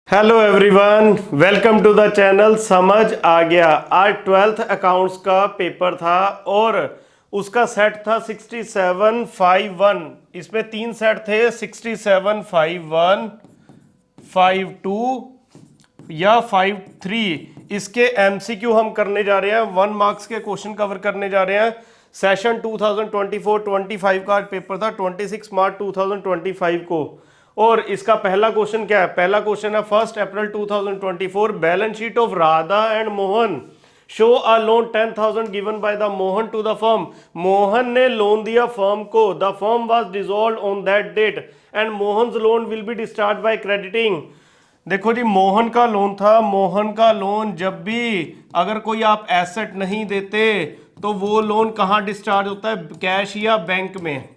Hello everyone, welcome to the channel. समझ आ गया। आज 12th अकाउंट्स का पेपर था और उसका सेट था 6751। इसमें तीन सेट थे, 6751, 52 या 53। इसके एमसीक्यू हम करने जा रहे हैं, 1 मार्क्स के क्वेश्चन कवर करने जा रहे हैं। सेशन 2024-25 का आज पेपर था, 26 मार्च 2025 को। और इसका पहला क्वेश्चन क्या है? पहला क्वेश्चन है 1 April 2024, balance sheet of Radha and Mohan show a loan 10,000 given by the Mohan to the firm. Mohan ने लोन दिया फर्म को। The firm was dissolved on that date and Mohan's loan will be discharge by crediting. देखो जी, मोहन का loan था। मोहन का loan जब भी अगर कोई आप एसेट नहीं देते तो वो लोन कहाँ डिस्चार्ज होता है? कैश या बैंक में।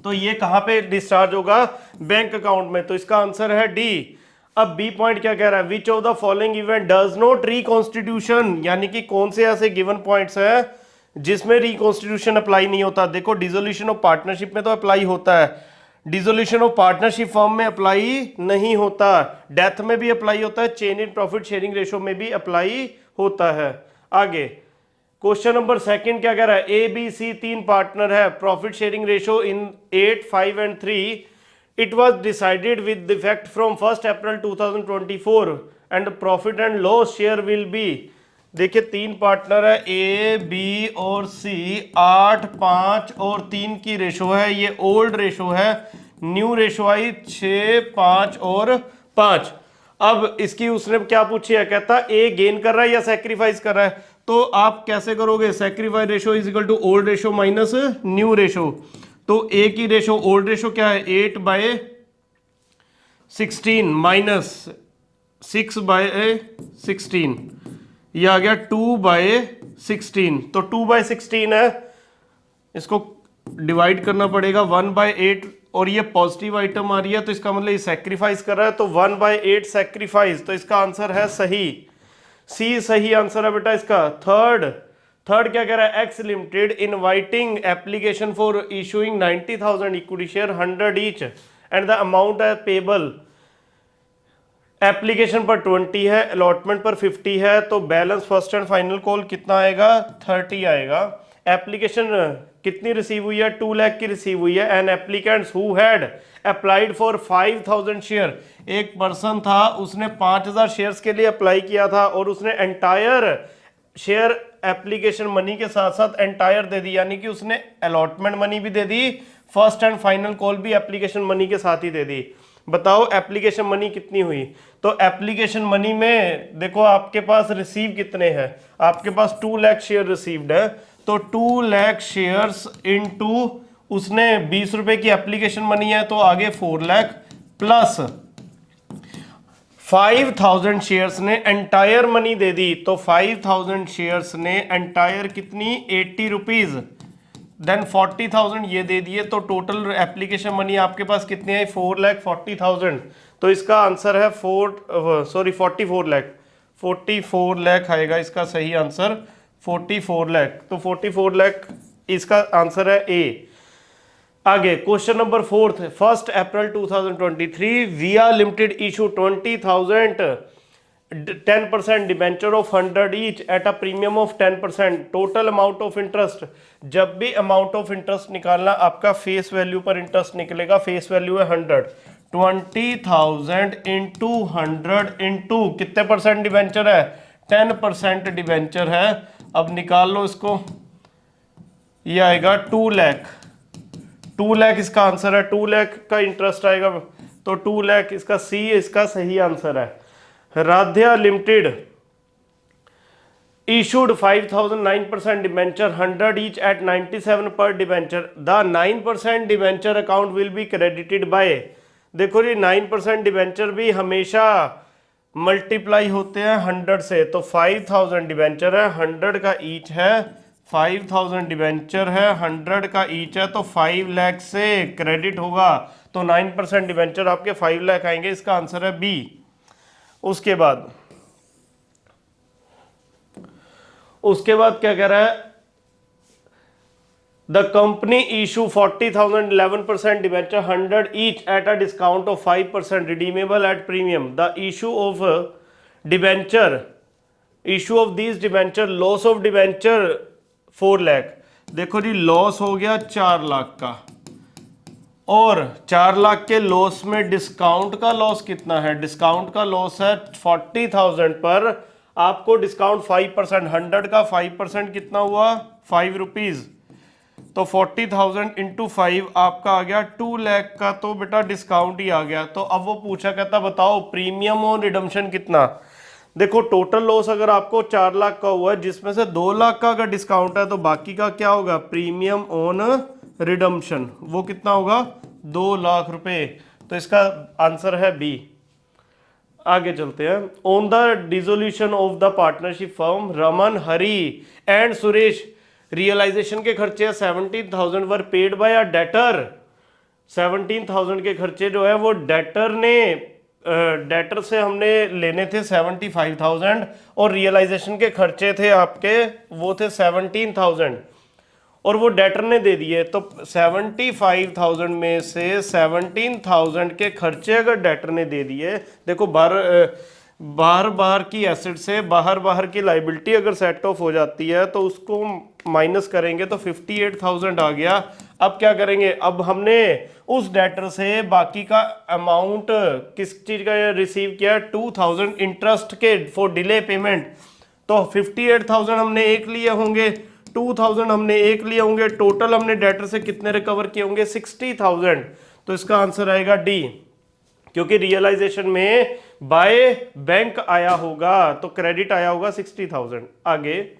तो ये कहां पे डिस्चार्ज होगा? बैंक अकाउंट में। तो इसका आंसर है डी। अब बी पॉइंट क्या कह रहा है? विच of the following event does not reconstitution, यानी कि कौन से ऐसे गिवन पॉइंट्स है जिसमें रिकॉन्स्टिट्यूशन अप्लाई नहीं होता। देखो, डिसोल्यूशन ऑफ पार्टनरशिप में तो अप्लाई होता है, डिसोल्यूशन ऑफ पार्टनरशिप फॉर्म में अप्लाई नहीं होता, डेथ में भी अप्लाई होता है, change in profit sharing ratio में भी अप्लाई होता है। आगे क्वेश्चन नंबर सेकंड क्या कह रहा है? ए बी सी तीन पार्टनर है, profit sharing ratio in 8, 5 and 3। It was decided with effect from 1 April 2024 and profit and loss share will be. देखिए, तीन पार्टनर है, ए बी और सी। 8, 5 और 3 की रेशो है, ये ओल्ड रेशो है। न्यू रेशो आई 6, 5 और 5। अब इसकी उसने क्या पूछी है? कहता ए गेन कर रहा है या सेक्रीफाइस कर रहा है। तो आप कैसे करोगे? Sacrifice ratio is equal to old ratio minus new ratio. तो ए की रेशो, ओल्ड रेशो क्या है? 8/16 माइनस 6/16, ये आ गया 2/16। तो 2/16 है, इसको डिवाइड करना पड़ेगा 1/8 और ये पॉजिटिव आइटम आ रही है तो इसका मतलब ये सेक्रीफाइस कर रहा है, तो 1/8 सेक्रीफाइस। तो इसका आंसर है सही, सी सही आंसर है बेटा इसका। थर्ड क्या कह रहा है? X limited inviting application for issuing 90,000 equity share 100 each and the amount है पेबल। एप्लीकेशन पर 20 है, अलॉटमेंट पर 50 है, तो balance first and final call कितना आएगा? 30 आएगा। एप्लीकेशन कितनी रिसीव हुई है? 2 लाख की रिसीव हुई है। And applicants who had applied for 5,000 share, एक पर्सन था उसने 5,000 शेयर्स के लिए अप्लाई किया था और उसने एंटायर शेयर एप्लीकेशन मनी के साथ साथ एंटायर दे दी, यानी कि उसने अलॉटमेंट मनी भी दे दी, फर्स्ट एंड फाइनल कॉल भी एप्लीकेशन मनी के साथ ही दे दी। बताओ एप्लीकेशन मनी कितनी हुई? तो एप्लीकेशन मनी में देखो आपके पास रिसीव कितने हैं, आपके पास 2 लाख शेयर रिसीव्ड है, तो 2 लाख शेयर्स इनटू उसने 20 रुपए की एप्लीकेशन मनी है तो आगे 4 लाख प्लस 5,000 शेयर्स ने एंटायर मनी दे दी, तो 5,000 शेयर्स ने एंटायर कितनी? 80 रुपीज। देन 40,000 ये दे दिए, तो टोटल एप्लीकेशन मनी आपके पास कितनी है? 4,40,000। तो इसका आंसर है 44 लाख। 44 लाख आएगा इसका सही आंसर, 44 लाख। तो 44 लाख इसका आंसर है ए। आगे क्वेश्चन नंबर 4, 1 अप्रैल 2023 विया limited issue 20,000 10% debenture of 100 each at a premium of 10%। Total amount of interest, जब भी अमाउंट ऑफ इंटरेस्ट निकालना आपका फेस वैल्यू पर इंटरेस्ट निकलेगा। फेस वैल्यू है 100, 20,000 इंटू 100 इंटू कितने परसेंट डिबेंचर है? 10% डिबेंचर है। अब निकाल लो इसको, ये आएगा 2 लाख। 2 लाख इसका आंसर है, 2 लाख का इंटरेस्ट आएगा, तो 2 लाख इसका सी इसका सही आंसर है। Radhya limited issued 5,000 9% debenture 100 each at 97 per debenture. The 9% debenture account will be credited by। देखो जी, 9% डिबेंचर भी हमेशा मल्टीप्लाई होते हैं 100 से, तो 5,000 डिबेंचर है, 100 का ईच है, 5,000 डिबेंचर है, 100 का ईच है, तो 5 लाख से क्रेडिट होगा, तो 9% डिबेंचर आपके 5 लाख आएंगे। इसका आंसर है बी। उसके बाद क्या कह रहा है? The company issue 40,000 11% debenture 100 each at a discount of 5% redeemable at premium. The issue of debenture issue of this debenture loss of debenture 4 lakh. देखो जी लॉस हो गया 4 लाख का, और 4 लाख के लॉस में डिस्काउंट का लॉस कितना है? डिस्काउंट का लॉस है 40,000 पर आपको डिस्काउंट 5%, 100 का 5% कितना हुआ? 5 रुपीज। तो 40,000 इंटू 5 आपका आ गया 2 लाख का, तो बेटा डिस्काउंट ही आ गया। तो अब वो पूछा कहता बताओ प्रीमियम और रिडम्पशन कितना। देखो टोटल लॉस अगर आपको 4 लाख का हुआ है, जिसमें से 2 लाख का अगर डिस्काउंट है, तो बाकी का क्या होगा? Premium on redemption. वो कितना होगा? 2 लाख रुपए। तो इसका आंसर है बी। आगे चलते हैं। On the dissolution of the partnership firm Raman, Hari and Suresh realization के खर्चे 17,000 were paid by a debtor. 17,000 के खर्चे जो है वो डेटर ने डेटर से हमने लेने थे 75,000, और रियलाइजेशन के खर्चे थे आपके वो थे 17,000, और वो डेटर ने दे दिए। तो 75,000 में से 17,000 के खर्चे अगर डेटर ने दे दिए, देखो बाहर की एसेट से बाहर की लाइबिलिटी अगर सेट ऑफ हो जाती है तो उसको माइनस करेंगे तो 58,000 आ गया। अब क्या करेंगे? अब हमने उस डेटर से बाकी का अमाउंट किस चीज का रिसीव किया? 2,000 इंटरेस्ट के फॉर डिले पेमेंट। तो 58,000 हमने एक लिए होंगे, 2,000 हमने एक लिए होंगे, टोटल हमने डेटर से कितने रिकवर किए होंगे? 60,000। तो इसका आंसर आएगा डी, क्योंकि रियलाइजेशन में बाय बैंक आया होगा तो क्रेडिट आया होगा 60,000। आगे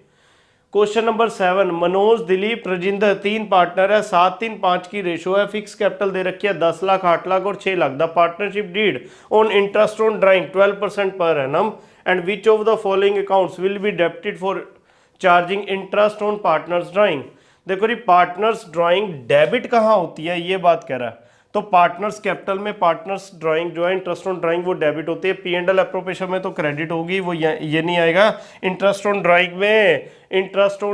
question number 7, Manoj, Dilip, Rajinder 3 partner है, 7-3-5 की रेशो है, फिक्स कैपिटल दे रखी है 10 लाख, 8 लाख और 6 lakh. The partnership deed on interest on drawing 12% per annum, and which of the following accounts will be debited for charging interest on partners drawing. देखो जी पार्टनर्स ड्राइंग डेबिट कहाँ होती है, ये बात कह रहा है। तो पार्टनर्स कैपिटल में पार्टनर्स ड्राइंग जो है इंटरेस्ट ऑन ड्राइंग वो डेबिट होती है, P&L एप्रोप्रिएशन में तो क्रेडिट होगी, वो ये नहीं आएगा। इंटरेस्ट ऑन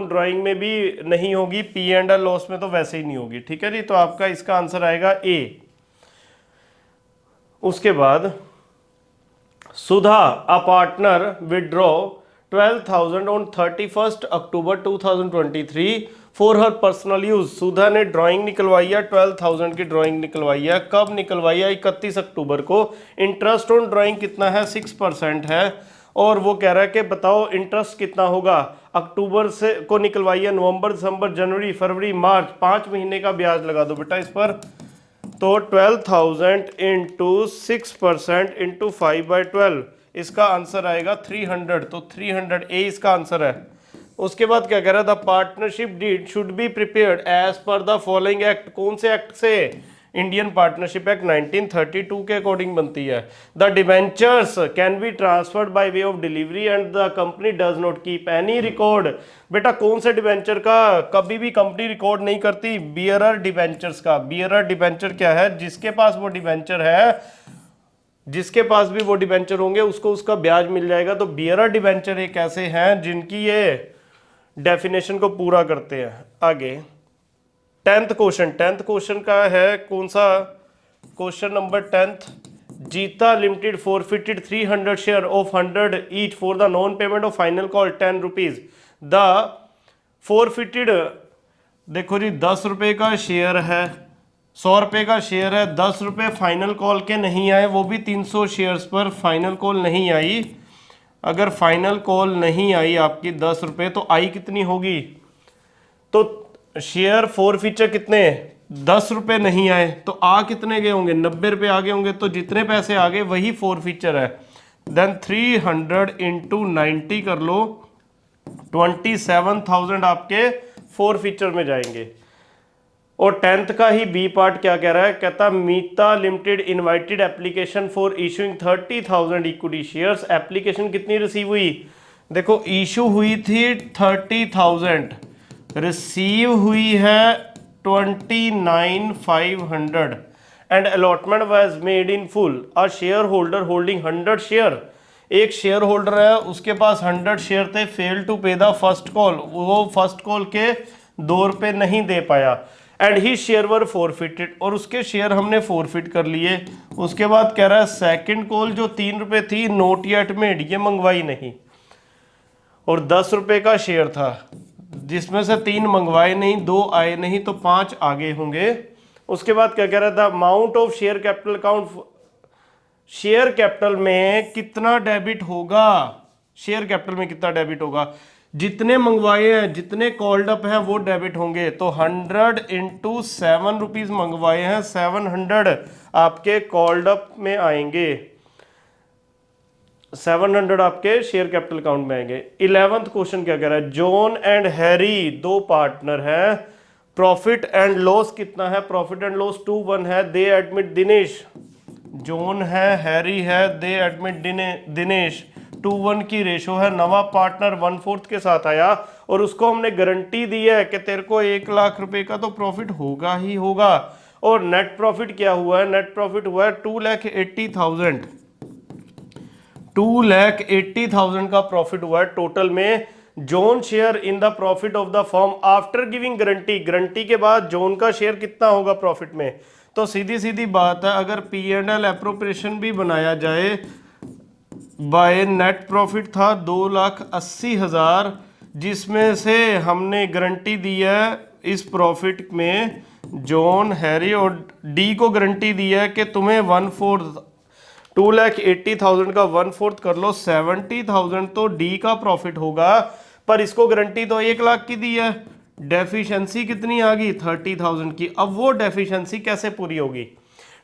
ड्राइंग में भी नहीं होगी, P&L लॉस में तो वैसे ही नहीं होगी। ठीक है जी, तो आपका इसका आंसर आएगा ए। उसके बाद Sudha a partner withdraw 12,000 on 31 October 2023 for her personal use. Sudha ने ड्राइंग निकलवाई है, 12,000 की ड्राइंग निकलवाई है। कब निकलवाई है? 31 अक्टूबर को। इंटरेस्ट ऑन ड्राइंग कितना है? 6% है, और वो कह रहा है कि बताओ इंटरेस्ट कितना होगा। अक्टूबर से को निकलवाई है, नवंबर, दिसंबर, जनवरी, फरवरी, मार्च, 5 महीने का ब्याज लगा दो बेटा इस पर। तो 12,000 इंटू 6% इंटू 5/12, इसका आंसर आएगा 300। तो 300 ए इसका आंसर है। उसके बाद क्या कह रहा था? Partnership deed should be prepared as per the following act. कौन से एक्ट से? इंडियन पार्टनरशिप एक्ट 1932 के अकॉर्डिंग बनती है। The debentures can be transferred by way of delivery and the company does not keep any record. बेटा कौन से debenture का कभी भी कंपनी रिकॉर्ड नहीं करती? बियरर डिबेंचर्स का। बियरर डिबेंचर क्या है? जिसके पास वो डिबेंचर है, जिसके पास भी वो डिबेंचर होंगे उसको उसका ब्याज मिल जाएगा। तो बियरर डिबेंचर एक ऐसे हैं जिनकी ये डेफिनेशन को पूरा करते हैं। आगे 10th क्वेश्चन का है कौन सा? Question number 10th। जीता limited forfeited 300 share of 100 each for the non payment of final call 10 rupees. The forfeited, देखो जी 10 रुपए का शेयर है, 100 रुपए का शेयर है, 10 रुपए फाइनल कॉल के नहीं आए, वो भी 300 शेयर्स पर फाइनल कॉल नहीं आई। अगर फाइनल कॉल नहीं आई आपकी 10 रुपए, तो आई कितनी होगी? तो शेयर फॉरफीचर कितने? 10 रुपए नहीं आए, तो आ कितने गए होंगे? 90 रुपए आ गए होंगे। तो जितने पैसे आ गए वही फॉरफीचर है। देन 300 इंटू 90 कर लो, 27,000 आपके फॉरफीचर में जाएंगे। और 10th का ही बी पार्ट क्या कह रहा है? कहता Meeta limited invited application for issuing 30,000 equity shares. Application कितनी रिसीव हुई? देखो इशू हुई थी 30,000, रिसीव हुई है 29,500 and allotment was made in full. A share holder holding 100 share, एक शेयर होल्डर है उसके पास 100 शेयर थे, fail to pay the first call, वो फर्स्ट कॉल के ₹2 नहीं दे पाया, and he share were forfeited, और उसके शेयर हमने फॉरफिट कर लिए। उसके बाद कह रहा है सेकंड कॉल जो ₹3 थी नोट येट मेड, ये मंगवाई नहीं, और ₹10 का शेयर था जिसमें से 3 मंगवाए नहीं, 2 आए नहीं, तो 5 आगे होंगे। उसके बाद क्या कह रहा था, amount of share capital account, share capital में कितना डेबिट होगा, शेयर कैपिटल में कितना डेबिट होगा, जितने मंगवाए हैं जितने कॉल्ड अप हैं वो डेबिट होंगे। तो 100 इंटू 7 रुपीज मंगवाए हैं, 700 आपके कॉल्ड अप में आएंगे, 700 आपके शेयर कैपिटल अकाउंट में आएंगे। 11th क्वेश्चन क्या कह रहा है, जॉन एंड हैरी 2 पार्टनर हैं, प्रॉफिट एंड लॉस कितना है, प्रॉफिट एंड लॉस 2:1 है, दे एडमिट दिनेश, जॉन है हैरी है, दे एडमिट दिनेश, 2:1 की रेशो है, नवा पार्टनर 1/4 के साथ आया और उसको हमने गारंटी दी है कि तेरे को 1 लाख रुपए का तो प्रॉफिट होगा ही होगा। और नेट प्रॉफिट क्या हुआ है, नेट प्रॉफिट हुआ है 2,80,000, 2,80,000 का प्रॉफिट हुआ है टोटल में। Zone share in the profit of the firm after giving guarantee, guarantee के बाद जोन का शेयर कितना होगा प्रॉफिट में। तो सीधी सीधी बात है, अगर P&L एप्रोप्रिएशन भी बनाया जाए, बाय नेट प्रॉफिट था 2,80,000, जिसमें से हमने गारंटी दी है इस प्रॉफिट में, जॉन हैरी और डी को गारंटी दी है कि तुम्हें 1/4, 2,80,000 का 1/4 कर लो, 70,000 तो डी का प्रॉफिट होगा, पर इसको गारंटी तो 1 लाख की दी है। डेफिशिएंसी कितनी आ गई, 30,000 की। अब वो डेफिशिएंसी कैसे पूरी होगी,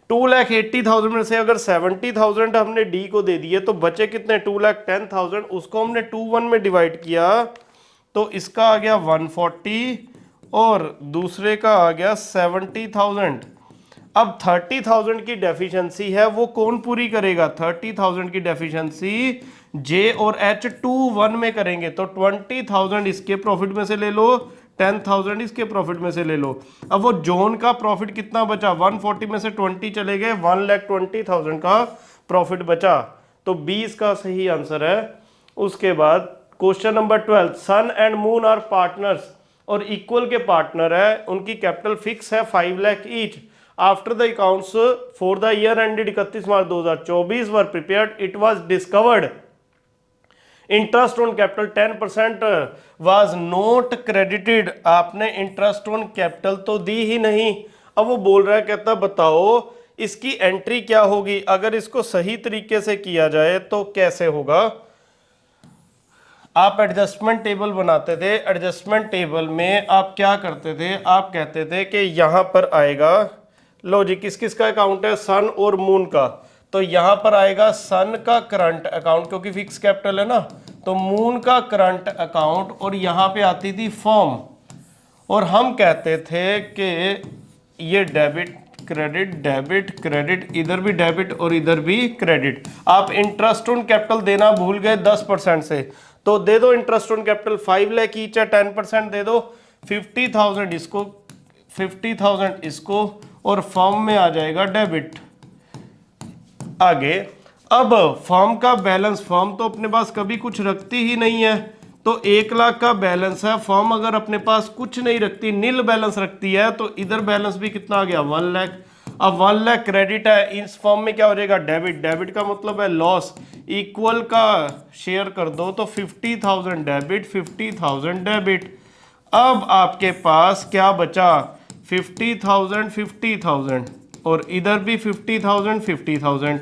2,80,000 में से अगर 70,000 हमने डी को दे दिए तो बचे कितने, 2,10,000, उसको हमने 2:1 में डिवाइड किया तो इसका आ गया 140 और दूसरे का आ गया 70,000। अब 30,000 की डेफिशिएंसी है वो कौन पूरी करेगा, 30,000 की डेफिशिएंसी जे और एच 2:1 में करेंगे। तो 20,000 इसके प्रॉफिट में से ले लो, 10,000 इसके प्रॉफिट में से ले लो। अब वो जोन का प्रॉफिट कितना बचा, 140 में से 20 चले गए, 1,20,000 का प्रॉफिट बचा। तो 20 का सही आंसर है। उसके बाद question number 12, sun and moon are partners, और इक्वल के पार्टनर है, उनकी कैपिटल फिक्स है 5 lakh each. After the accounts for the year ended 31 March 2024 were prepared, it was discovered interest on capital 10% was not credited. आपने interest on capital तो दी ही नहीं। अब वो बोल रहा है, कहता बताओ इसकी एंट्री क्या होगी, अगर इसको सही तरीके से किया जाए तो कैसे होगा। आप एडजस्टमेंट टेबल बनाते थे, एडजस्टमेंट टेबल में आप क्या करते थे, आप कहते थे कि यहां पर आएगा, लो जी किस किस का अकाउंट है, सन और मून का, तो यहां पर आएगा सन का करंट अकाउंट क्योंकि फिक्स कैपिटल है ना, तो मून का करंट अकाउंट, और यहां पे आती थी फॉर्म, और हम कहते थे कि ये डेबिट क्रेडिट डेबिट क्रेडिट, इधर भी डेबिट और इधर भी क्रेडिट। आप इंटरेस्ट ऑन कैपिटल देना भूल गए 10% से, तो दे दो interest on capital 5 lakh each है, 10% दे दो, 50,000 इसको, 50,000 इसको, और फॉर्म में आ जाएगा डेबिट। आगे अब फॉर्म का बैलेंस, फॉर्म तो अपने पास कभी कुछ रखती ही नहीं है, तो 1 लाख का बैलेंस है, फॉर्म अगर अपने पास कुछ नहीं रखती, नील बैलेंस रखती है, तो इधर बैलेंस भी कितना आ गया, 1 लाख। अब 1 लाख क्रेडिट है, इस फॉर्म में क्या हो जाएगा, डेबिट, डेबिट का मतलब है लॉस, इक्वल का शेयर कर दो तो 50,000 डेबिट 50,000 डेबिट। अब आपके पास क्या बचा, 50,000 50,000 और इधर भी 50,000 50,000।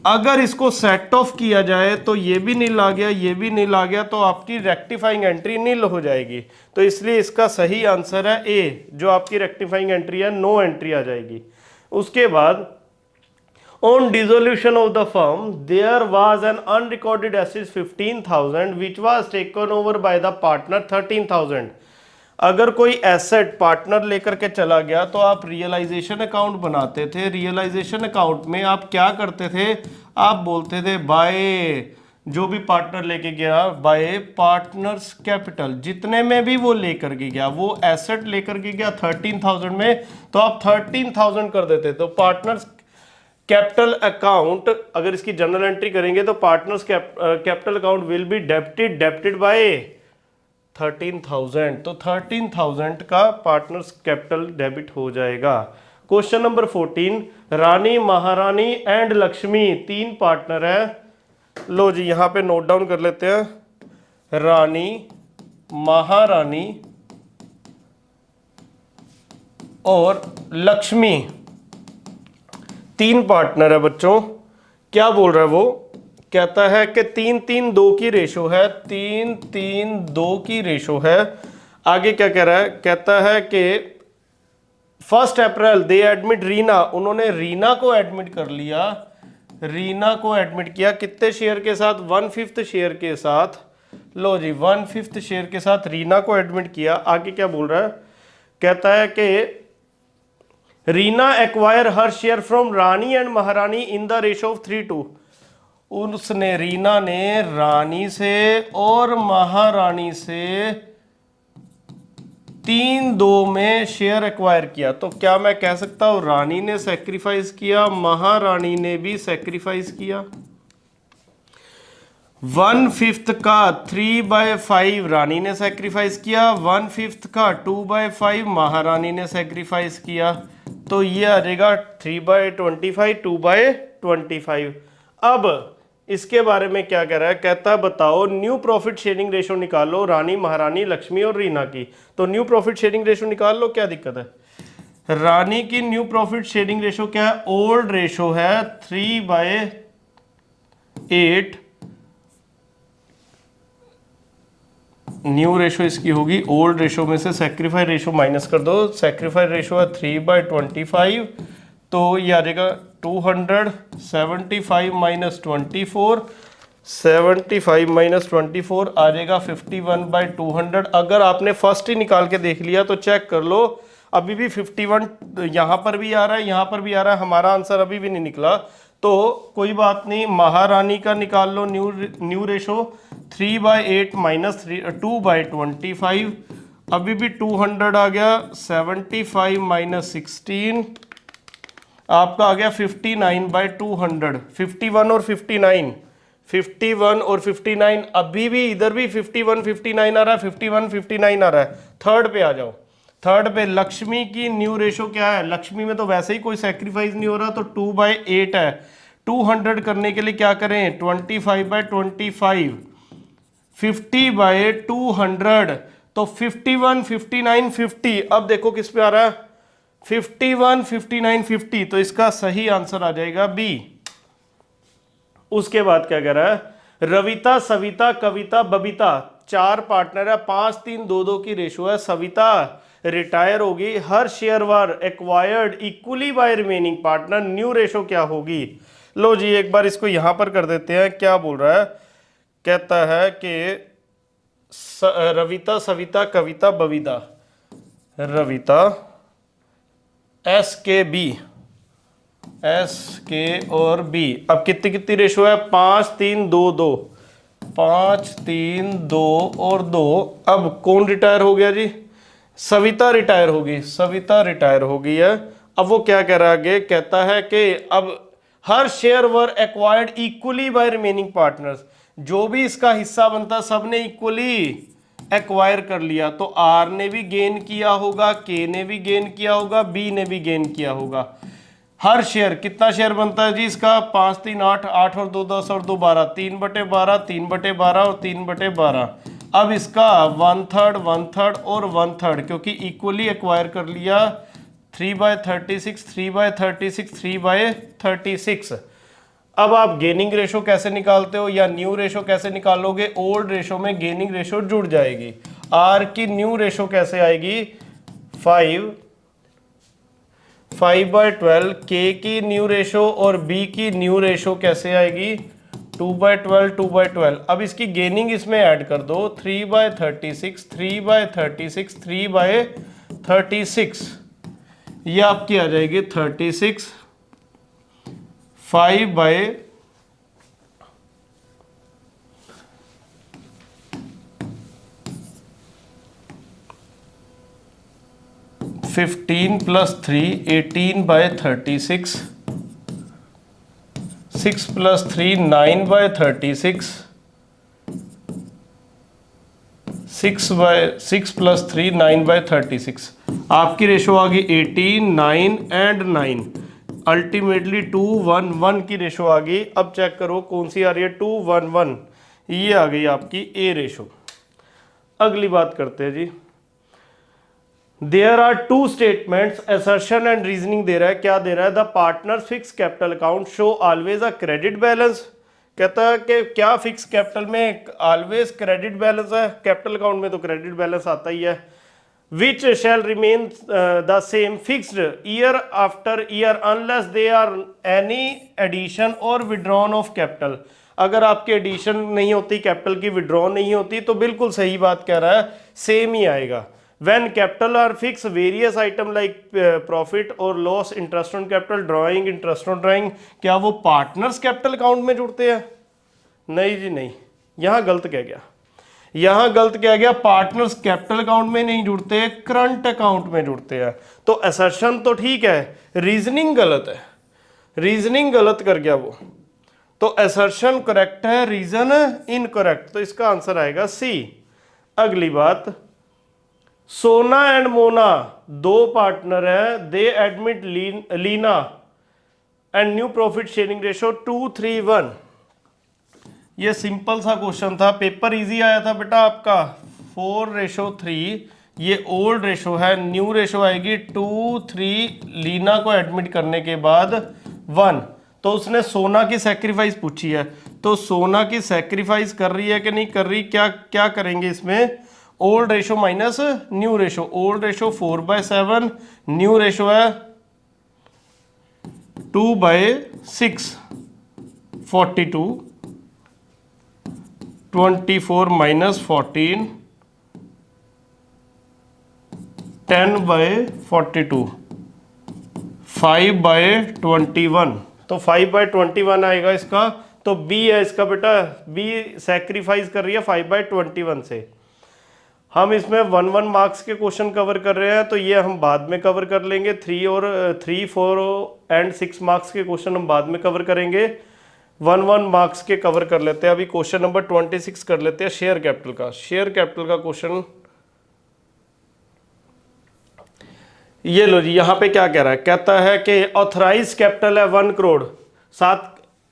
अगर इसको सेट ऑफ किया जाए तो ये भी नील आ गया, ये भी नील आ गया, तो आपकी रेक्टिफाइंग एंट्री नील हो जाएगी। तो इसलिए इसका सही आंसर है ए, जो आपकी रेक्टिफाइंग एंट्री है, नो एंट्री आ जाएगी। उसके बाद on dissolution of the firm there was an unrecorded asset 15,000 which was taken over by the partner 13,000। अगर कोई एसेट पार्टनर लेकर के चला गया तो आप रियलाइजेशन अकाउंट बनाते थे। रियलाइजेशन अकाउंट में आप क्या करते थे, आप बोलते थे बाय, जो भी पार्टनर लेके गया, बाय पार्टनर्स कैपिटल, जितने में भी वो लेकर के गया, वो एसेट लेकर के गया 13,000 में, तो आप 13,000 कर देते। तो पार्टनर्स कैपिटल अकाउंट, अगर इसकी जनरल एंट्री करेंगे तो partners capital account will be debited bye 13,000, तो 13,000 का पार्टनर्स कैपिटल डेबिट हो जाएगा। क्वेश्चन नंबर 14, रानी, महारानी एंड लक्ष्मी 3 पार्टनर है। लो जी यहां पे नोट डाउन कर लेते हैं। रानी, महारानी और लक्ष्मी 3 पार्टनर है बच्चों। क्या बोल रहा है वो? कहता है कि 3-3-2 की रेशो है, 3-3-2 की रेशो है। आगे क्या कह रहा है? कहता है कि 1 अप्रैल दे एडमिट रीना, उन्होंने रीना को एडमिट कर लिया। रीना को एडमिट किया कितने शेयर के साथ? 1/5 शेयर के साथ। लो जी 1/5 शेयर के साथ रीना को एडमिट किया। आगे क्या बोल रहा है? कहता है कि Reena acquire her share from Rani and महारानी इन द रेशो ऑफ 3:2। उसने, रीना ने रानी से और महारानी से 3:2 में शेयर एक्वायर किया। तो क्या मैं कह सकता हूं रानी ने सेक्रीफाइस किया, महारानी ने भी सेक्रीफाइस किया? 1/5 का 3/5 रानी ने सेक्रीफाइस किया, 1/5 का 2/5 महारानी ने सेक्रीफाइस किया। तो ये आ जाएगा 3/25, 2/25। अब इसके बारे में क्या कह रहा है? कहता है बताओ न्यू प्रॉफिट शेयरिंग रेशो निकालो रानी, महारानी, लक्ष्मी और रीना की। तो न्यू प्रॉफिट शेयरिंग रेशो निकाल लो, क्या दिक्कत है? रानी की न्यू प्रॉफिट शेयरिंग रेशो क्या है? ओल्ड रेशो है 3/8। न्यू रेशो इसकी होगी, ओल्ड रेशो में से सेक्रीफाई रेशो माइनस कर दो। सेक्रीफाई रेशो है 3/25, तो ये आ जाएगा 200। 75 माइनस 24, 75 माइनस 24 आ जाएगा 51/200। अगर आपने फर्स्ट ही निकाल के देख लिया तो चेक कर लो, अभी भी 51 यहाँ पर भी आ रहा है, यहाँ पर भी आ रहा है, हमारा आंसर अभी भी नहीं निकला। तो कोई बात नहीं, महारानी का निकाल लो न्यू रेशो 3/8 माइनस 2/25, अभी भी 200 आ गया। 75 माइनस 16 आपका आ गया 59/200। 51 और 59, 51 और 59, अभी भी इधर भी 51 59 आ रहा है, 51 59 आ रहा है। थर्ड पे आ जाओ। थर्ड पे लक्ष्मी की न्यू रेशो क्या है? लक्ष्मी में तो वैसे ही कोई सेक्रीफाइस नहीं हो रहा, तो 2/8 है। 200 करने के लिए क्या करें? 25/25, 50/200, तो 51 59 50। अब देखो किस पे आ रहा है? 51 59 50, तो इसका सही आंसर आ जाएगा बी। उसके बाद क्या कह रहा है? रविता, सविता, कविता, बबीता 4 पार्टनर है, 5-3-2-2 की रेशो है। सविता रिटायर होगी, her share were acquired equally by remaining partner, new ratio क्या होगी? लो जी एक बार इसको यहां पर कर देते हैं। क्या बोल रहा है? कहता है कि रविता, सविता, कविता, बबीता, रविता SK और B। अब कितनी कितनी रेशो है? 5-3-2-2, 5-3-2 और 2। अब कौन रिटायर हो गया जी? सविता रिटायर होगी, सविता रिटायर हो गई है। अब वो क्या कह रहा है आगे? कहता है कि अब her share were acquired equally by remaining partners, जो भी इसका हिस्सा बनता सबने इक्वली एक्वायर कर लिया। तो आर ने भी गेन किया होगा, के ने भी गेन किया होगा, बी ने भी गेन किया होगा। हर शेयर कितना शेयर बनता है जी इसका? 5-3 8, 8 और 2 10 और 2 12, 3/12, 3/12 और 3/12। अब इसका 1/3 1/3 और 1/3, क्योंकि इक्वली एक्वायर कर लिया। 3/36, 3/36, 3/36। अब आप गेनिंग रेशो कैसे निकालते हो या न्यू रेशो कैसे निकालोगे? ओल्ड रेशो में गेनिंग रेशो जुड़ जाएगी। आर की न्यू रेशो कैसे आएगी? 5/12। के की न्यू रेशो और बी की न्यू रेशो कैसे आएगी? 2/12, 2/12। अब इसकी गेनिंग इसमें ऐड कर दो, 3/36, 3/36, 3/36, ये आपकी आ जाएगी 36। 5/15 + 3 18/36, 6 + 3 9/36, 6 + 3 9/36। आपकी रेशो आ गई 18 9 एंड 9, अल्टीमेटली 2 1 1 की रेशो आ गई। अब चेक करो कौन सी आ रही है, 2 1 1, ये आ गई आपकी ए रेशो। अगली बात करते हैं जी, there are two statements, assertion and reasoning दे रहा है। क्या दे रहा है, the partners fix capital account show always a credit balance. कहता है कि क्या फिक्स कैपिटल में ऑलवेज क्रेडिट बैलेंस है, कैपिटल अकाउंट में तो क्रेडिट बैलेंस आता ही है। Which shall remain the same fixed year after year unless there are any addition or withdrawn of capital. अगर आपकी एडिशन नहीं होती, कैपिटल की विड्रॉ नहीं होती, तो बिल्कुल सही बात कह रहा है, सेम ही आएगा। When capital are fixed, various item like profit और loss, interest on capital, drawing, interest on drawing, क्या वो पार्टनर्स कैपिटल अकाउंट में जुड़ते हैं? नहीं जी नहीं, यहाँ गलत कह गया, यहाँ गलत कह गया। पार्टनर्स कैपिटल अकाउंट में नहीं जुड़ते, करंट अकाउंट में जुड़ते हैं। तो असर्शन तो ठीक है, रीजनिंग गलत है, रीजनिंग गलत कर गया वो। तो असर्शन करेक्ट है, रीजन इनकरेक्ट, तो इसका आंसर आएगा सी। अगली बात, सोना एंड मोना दो पार्टनर है, they admit Leena and new profit sharing ratio 2:3:1। ये सिंपल सा क्वेश्चन था, पेपर इजी आया था बेटा आपका, 4:3। ये ओल्ड रेशो है, न्यू रेशो आएगी 2:3, लीना को एडमिट करने के बाद 1। तो उसने सोना की सैक्रिफाइस पूछी है, तो सोना की सैक्रिफाइस कर रही है कि नहीं कर रही, क्या क्या करेंगे इसमें, old ratio minus new ratio. Old ratio 4/7, new ratio है 2/6, 42, 24 - 14, 10/42, 5/21। तो 5/21 आएगा इसका, तो बी है इसका बेटा, बी सैक्रिफाइस कर रही है 5/21 से। हम इसमें 1 मार्क्स के क्वेश्चन कवर कर रहे हैं, तो ये हम बाद में कवर कर लेंगे। 3, 4 एंड 6 मार्क्स के क्वेश्चन हम बाद में कवर करेंगे। 1 मार्क्स के कवर कर लेते हैं। अभी क्वेश्चन नंबर 26 कर लेते हैं, शेयर कैपिटल का। शेयर कैपिटल का क्वेश्चन ये लो जी, यहाँ पे क्या कह रहा है, कहता है कि ऑथराइज कैपिटल है 1 करोड़, साथ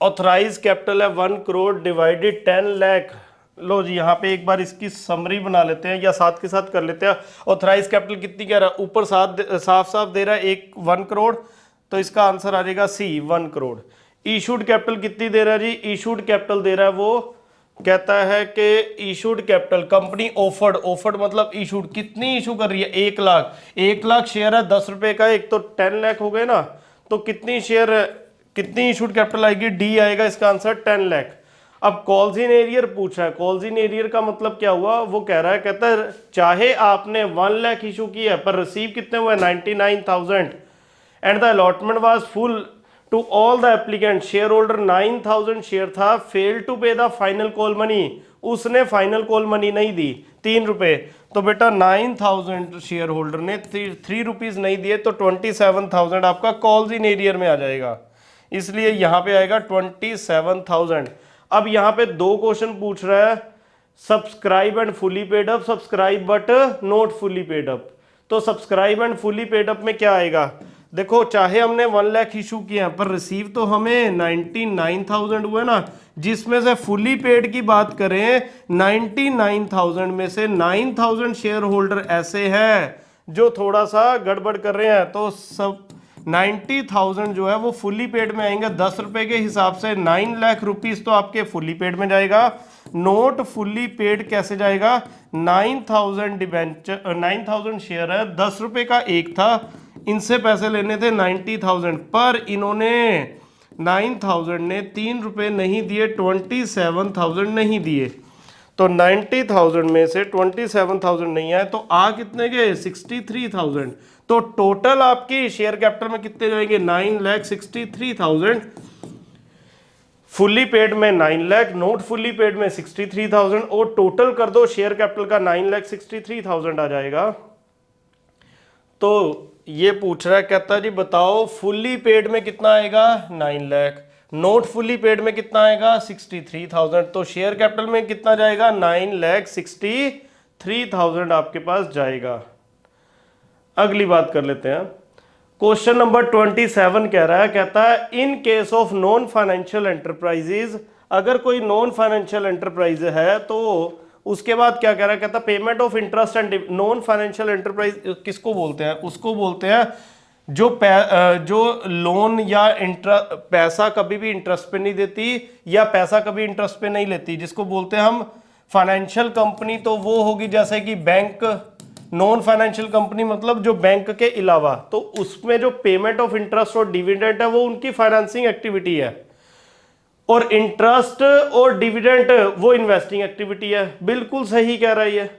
ऑथराइज कैपिटल है 1 करोड़ डिवाइडेड 10 लाख। लो जी, यहाँ पे एक बार इसकी समरी बना लेते हैं, या साथ के साथ कर लेते हैं। ऑथराइज कैपिटल कितनी कह रहा है, ऊपर साफ साफ दे रहा है 1 करोड़, तो इसका आंसर आ जाएगा सी 1 करोड़। इशूड कैपिटल कितनी दे रहा है जी, इशूड कैपिटल दे रहा है वो कहता है कि इशूड कैपिटल कंपनी ऑफर्ड मतलब इशूड, कितनी इशू कर रही है, 1 लाख। 1 लाख शेयर है 10 रुपए का, एक तो 10 लाख हो गए ना, तो कितनी शेयर, कितनी इशूड कैपिटल आएगी, डी आएगा इसका आंसर 10 लाख। अब कॉल्स इन एरियर पूछा है, कॉल्स इन एरियर का मतलब क्या हुआ, वो कह रहा है, कहता है चाहे आपने 1 लाख इशू किया है पर रिसीव कितने हुए 99,000 and the allotment was full to all the applicant, share holder 9,000 share था, fail to pay the final call money, उसने फाइनल कॉल मनी नहीं दी 3 रुपए, तो बेटा 9,000 शेयर होल्डर ने 3 रुपीज नहीं दिए, तो 27,000 आपका कॉल्स इन एरियर में आ जाएगा, इसलिए यहां पे आएगा 27,000। अब यहाँ पे 2 क्वेश्चन पूछ रहा है, subscribe and fully paid up, subscribe but not fully paid up. तो subscribe and fully paid up में क्या आएगा, देखो चाहे हमने 1 लाख इशू किया पर रिसीव तो हमें 99,000 हुए ना, जिसमें से फुली पेड की बात करें 99,000 में से 9,000 शेयर होल्डर ऐसे हैं जो थोड़ा सा गड़बड़ कर रहे हैं, तो सब 90,000 जो है वो फुली पेड में आएंगे। 10 रुपए के हिसाब से 9 लाख रुपीस तो आपके फुली पेड में जाएगा। नोट फुली पेड कैसे जाएगा, 9,000 डिबेंचर 9,000 शेयर है, 10 रुपए का एक था, इनसे पैसे लेने थे 90,000, पर इन्होंने 9,000 ने 3 रुपए नहीं दिए, 27,000 नहीं दिए, तो 90,000 में से 27,000 नहीं आए, तो आ कितने गए 63,000। तो टोटल आपकी शेयर कैपिटल में कितने जाएंगे 9,63,000, फुल्ली पेड में 9 लाख, नोट फुल्ली पेड में 63,000, और टोटल कर दो शेयर कैपिटल का 9,63,000 आ जाएगा। तो ये पूछ रहा है, कहता है जी बताओ फुल्ली पेड में कितना आएगा 9 लाख, नोट फुल्ली पेड में कितना आएगा 63,000, तो शेयर कैपिटल में कितना जाएगा 9,63,000। 3000 आपके पास जाएगा। अगली बात कर लेते हैं। क्वेश्चन नंबर 27 कह रहा है, कहता है in case of non financial enterprises, अगर कोई नॉन फाइनेंशियल एंटरप्राइज है तो उसके बाद क्या कह रहा है, कहता payment of interest and non financial enterprise किसको बोलते हैं, उसको बोलते हैं जो लोन या पैसा कभी भी इंटरेस्ट पे नहीं देती या पैसा कभी इंटरेस्ट पे नहीं लेती, जिसको बोलते हैं हम फाइनेंशियल कंपनी। तो वो होगी जैसे कि बैंक। नॉन फाइनेंशियल कंपनी मतलब जो बैंक के अलावा, तो उसमें जो पेमेंट ऑफ इंटरेस्ट और डिविडेंड है वो उनकी फाइनेंसिंग एक्टिविटी है, और इंटरेस्ट और डिविडेंड वो इन्वेस्टिंग एक्टिविटी है। बिल्कुल सही कह रहा है ये।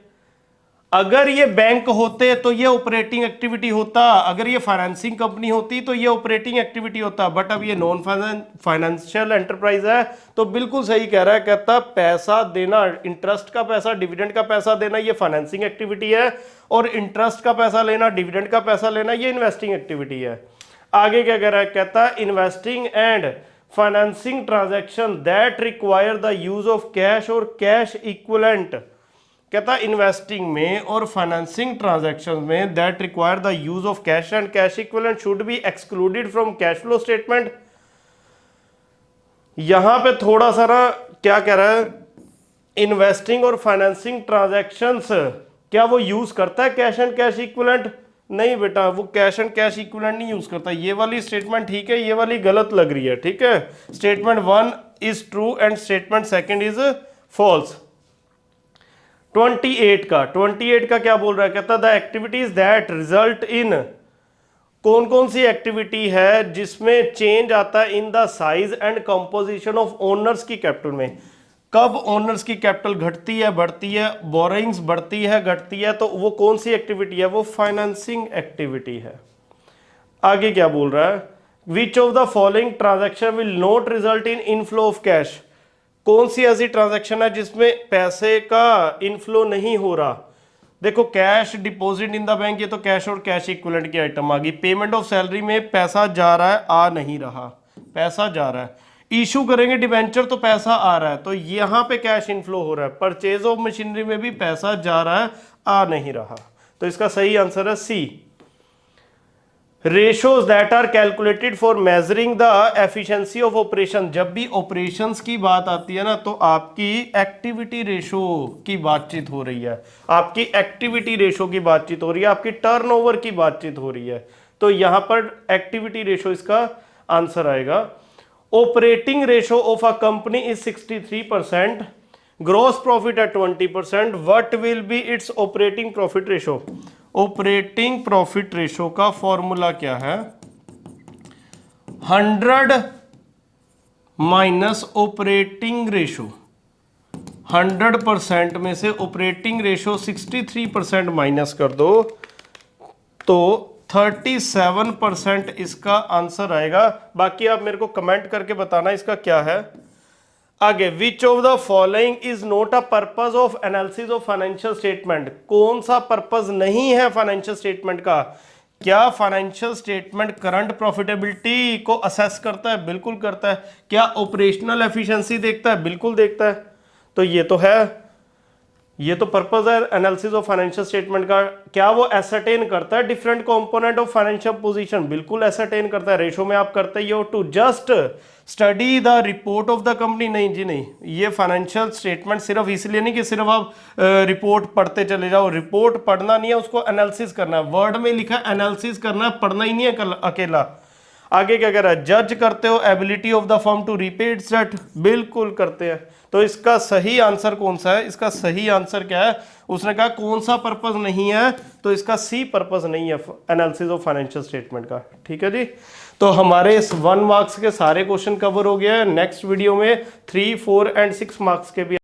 अगर ये बैंक होते तो ये ऑपरेटिंग एक्टिविटी होता, अगर ये फाइनेंसिंग कंपनी होती तो ये ऑपरेटिंग एक्टिविटी होता, बट अब ये नॉन फाइनेंशियल एंटरप्राइज है तो बिल्कुल सही कह रहा है। कहता पैसा देना, इंटरेस्ट का पैसा, डिविडेंड का पैसा देना ये फाइनेंसिंग एक्टिविटी है, और इंटरेस्ट का पैसा लेना, डिविडेंड का पैसा लेना ये इन्वेस्टिंग एक्टिविटी है। आगे क्या कह रहा है, कहता investing and financing transaction that require the use of cash और कैश इक्विवेलेंट। कहता इन्वेस्टिंग में और फाइनेंसिंग ट्रांजैक्शन में that require the use of cash and cash equivalent should be excluded from cash flow statement. यहां पे थोड़ा सा ना क्या कह रहा है, इन्वेस्टिंग और फाइनेंसिंग ट्रांजैक्शंस क्या वो यूज करता है कैश एंड कैश इक्विवेलेंट? नहीं बेटा, वो कैश एंड कैश इक्विवेलेंट नहीं यूज करता। ये वाली स्टेटमेंट ठीक है, ये वाली गलत लग रही है। ठीक है, statement 1 is true and statement 2 is false. 28 का क्या बोल रहा है, कहता the activities that result in, कौन कौन सी एक्टिविटी है जिसमें चेंज आता है in the size and composition of owners की कैपिटल में। कब ओनर्स की कैपिटल घटती है, बढ़ती है, बोरोइंग्स बढ़ती है, घटती है, तो वो कौन सी एक्टिविटी है, वो फाइनेंसिंग एक्टिविटी है। आगे क्या बोल रहा है, विच of the following transaction will not result in inflow of cash. कौन सी ऐसी ट्रांजैक्शन है जिसमें पैसे का इनफ्लो नहीं हो रहा। देखो, cash deposit in the bank, ये तो कैश और कैश इक्विवेलेंट की आइटम आ गई। पेमेंट ऑफ सैलरी में पैसा जा रहा है, आ नहीं रहा, पैसा जा रहा है। इशू करेंगे डिबेंचर तो पैसा आ रहा है, तो यहां पे कैश इनफ्लो हो रहा है। परचेज ऑफ मशीनरी में भी पैसा जा रहा है, आ नहीं रहा, तो इसका सही आंसर है C. Ratios that are calculated for measuring the efficiency of operation. जब भी ऑपरेशंस की बात आती है ना, तो आपकी एक्टिविटी रेशो की बातचीत हो रही है, आपकी एक्टिविटी रेशो की बातचीत हो रही है, आपकी टर्नओवर की बातचीत हो रही है, तो यहां पर एक्टिविटी रेशो इसका आंसर आएगा। Operating ratio of a company is 63%, gross profit है 20%, what will be it's operating profit ratio. Operating profit ratio का फॉर्मूला क्या है, 100 माइनस ऑपरेटिंग रेशो। 100% में से ऑपरेटिंग रेशो 63% माइनस कर दो तो 37% इसका आंसर आएगा। बाकी आप मेरे को कमेंट करके बताना इसका क्या है। आगे, विच of the following is not a purpose of analysis of financial statement. कौन सा पर्पज नहीं है फाइनेंशियल स्टेटमेंट का। क्या फाइनेंशियल स्टेटमेंट करंट प्रॉफिटेबिलिटी को असेस करता है? बिल्कुल करता है। क्या ऑपरेशनल एफिशिएंसी देखता है? बिल्कुल देखता है। तो ये तो है, ये तो पर्पज है एनालिसिस ऑफ फाइनेंशियल स्टेटमेंट का। क्या वो एसरटेन करता है different component of financial position? बिल्कुल एसरटेन करता है। रेशो में आप करते ही हो to just study the report of the company. नहीं जी नहीं, ये फाइनेंशियल स्टेटमेंट सिर्फ इसलिए नहीं कि सिर्फ आप रिपोर्ट पढ़ते चले जाओ। रिपोर्ट पढ़ना नहीं है, उसको एनालिसिस करना है। वर्ड में लिखा एनालिसिस करना है, पढ़ना ही नहीं है अकेला। आगे क्या कह रहा है, जज करते हो ability of the firm to repay its debt? बिल्कुल करते हैं। तो इसका सही आंसर कौन सा है? इसका सही आंसर क्या है? उसने कहा कौन सा पर्पस नहीं है, तो इसका सी पर्पस नहीं है एनालिसिस ऑफ फाइनेंशियल स्टेटमेंट का। ठीक है जी, तो हमारे इस 1 मार्क्स के सारे क्वेश्चन कवर हो गए हैं। नेक्स्ट वीडियो में 3, 4 एंड 6 मार्क्स के भी